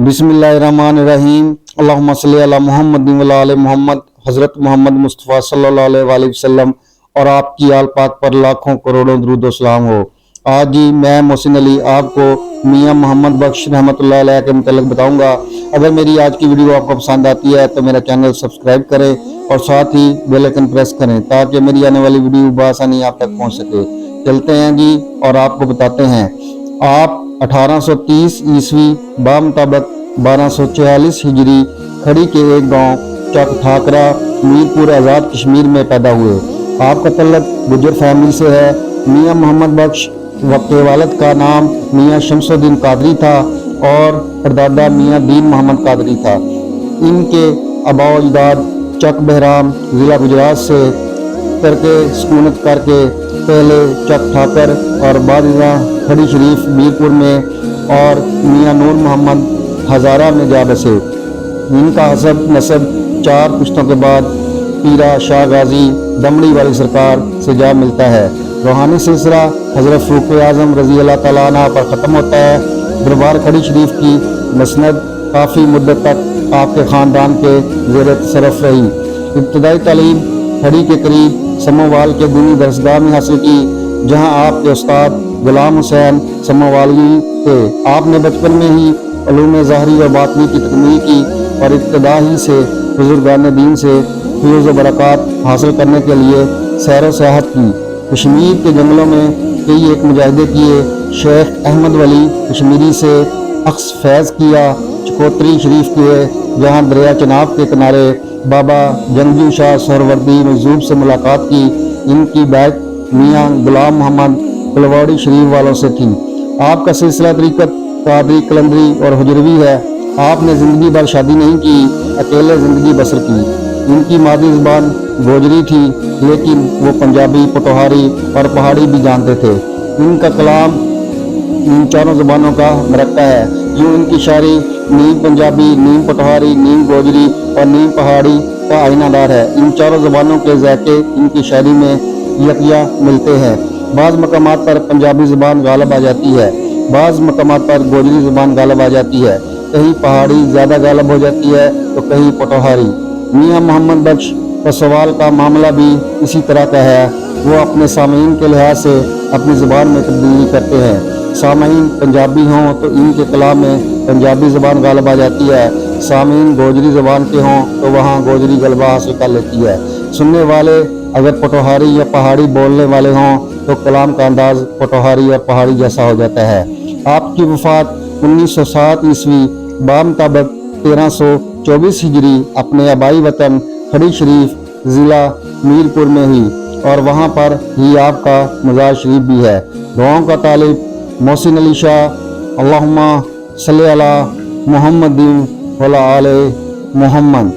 बिस्मिल्लाहिर्रहमानिर्रहीम। अल्लाहुम्मा सल्ली अला मुहम्मद व अला आले मोहम्मद। हज़रत मोहम्मद मुस्तफ़ा सल्लल्लाहु अलैहि वसल्लम और आपकी आल पाक पर लाखों करोड़ों दरूद व सलाम हो। आज ही मैं मोहसिन अली आपको मियाँ मोहम्मद बख्श रहमतुल्लाह अलैह के मुतल्लिक़ बताऊंगा। अगर मेरी आज की वीडियो आपको पसंद आती है तो मेरा चैनल सब्सक्राइब करें और साथ ही बेल आइकन प्रेस करें ताकि मेरी आने वाली वीडियो बआसानी आप तक पहुँच सके। चलते हैं जी और आपको बताते हैं। आप 1830 ईस्वी बामुताबिक 1246 हिजरी खड़ी के एक गांव चक ठाकरा मीरपुर आज़ाद कश्मीर में पैदा हुए। आपका तल्लुक गुजर फैमिली से है। मियाँ मोहम्मद बख्श के वालिद का नाम मियाँ शमसुद्दीन कादरी था और परदादा मियाँ दीन मोहम्मद कादरी था। इनके आबाओ अजदाद चक बहराम ज़िला गुजरात से करके सुकूनत करके पहले चक ठाकर और बाद खड़ी शरीफ मीरपुर में और मियाँ नूर मोहम्मद हज़ारा में जा बसे। इनका हसब नसब 4 पुश्तों के बाद पीरा शाह गाजी दमड़ी वाली सरकार से जा मिलता है। रूहानी सिलसिला हज़रत फ़ारूक आज़म रज़ी अल्लाह तआला अन्हु पर ख़त्म होता है। दरबार खड़ी शरीफ की मसनद काफ़ी मुद्दत तक आपके ख़ानदान के ज़ेर तसर्रुफ़ रही। इब्तदाई तालीम खड़ी के करीब समोवाल के दीनी दरसगाह में हासिल की, जहां आपके उस्ताद गुलाम हुसैन समोवाली थे। आपने बचपन में ही उलूम ज़ाहरी और बातनी की तकमील की और इब्तदा ही से बुजुर्गान दीन से फ़ैज़ व बरक़ात हासिल करने के लिए सैर व सियाहत की। कश्मीर के जंगलों में कई एक मुजाहिदे किए। शेख अहमद वली कश्मीरी से अक्स फैज़ किया। चकोतरी शरीफ किए, जहाँ दरिया चनाब के किनारे बाबा जंगजू शाह सोहरवर्दी मजूब से मुलाकात की। इनकी बैत मियाँ गुलाम मोहम्मद कुलवाड़ी शरीफ वालों से थी। आपका सिलसिला तरीक़त कादरी कलंदरी और हुजरवी है। आपने ज़िंदगी भर शादी नहीं की, अकेले ज़िंदगी बसर की। इनकी मादरी ज़बान गोजरी थी, लेकिन वो पंजाबी, पोठोहारी और पहाड़ी भी जानते थे। इनका कलाम इन चारों ज़बानों का मरक्का है। यूँ इनकी शायरी नीम पंजाबी, नीम पोठोहारी, नीम गोजरी और नीम पहाड़ी का आईनादार है। इन चारों ज़बानों के ज़ायके इनकी शायरी में यकया मिलते हैं। बाज़ मकामात पर पंजाबी ज़बान गालिब आ जाती है, बाज़ मकामात पर गोजरी ज़बान गालिब आ जाती है, कहीं पहाड़ी ज़्यादा गालिब हो जाती है तो कहीं पोठोहारी। मियाँ मोहम्मद बख्श का सवाल का मामला भी इसी तरह का है। वो अपने सामीन के लिहाज से अपनी ज़बान में तब्दीली करते हैं। सामीन पंजाबी हों तो इनके कलाम में पंजाबी ज़बान गालिब आ जाती है। सामीन गोजरी ज़बान के हों तो वहाँ गोजरी गलबा हासिल कर लेती है। सुनने वाले अगर पोठोहारी या पहाड़ी बोलने वाले हों तो कलाम का अंदाज़ पोठोहारी और पहाड़ी जैसा हो जाता है। आपकी वफ़ात 1907 ईस्वी बामुताबिक 1324 हिजरी अपने आबाई वतन खड़ी शरीफ ज़िला मीरपुर में हुई और वहाँ पर ही आपका मज़ार शरीफ भी है। दुआओं का तालिब मोहसिन अली शाह। अल्लाहुम्मा सल्ली अला मुहम्मद व अला आले मोहम्मद।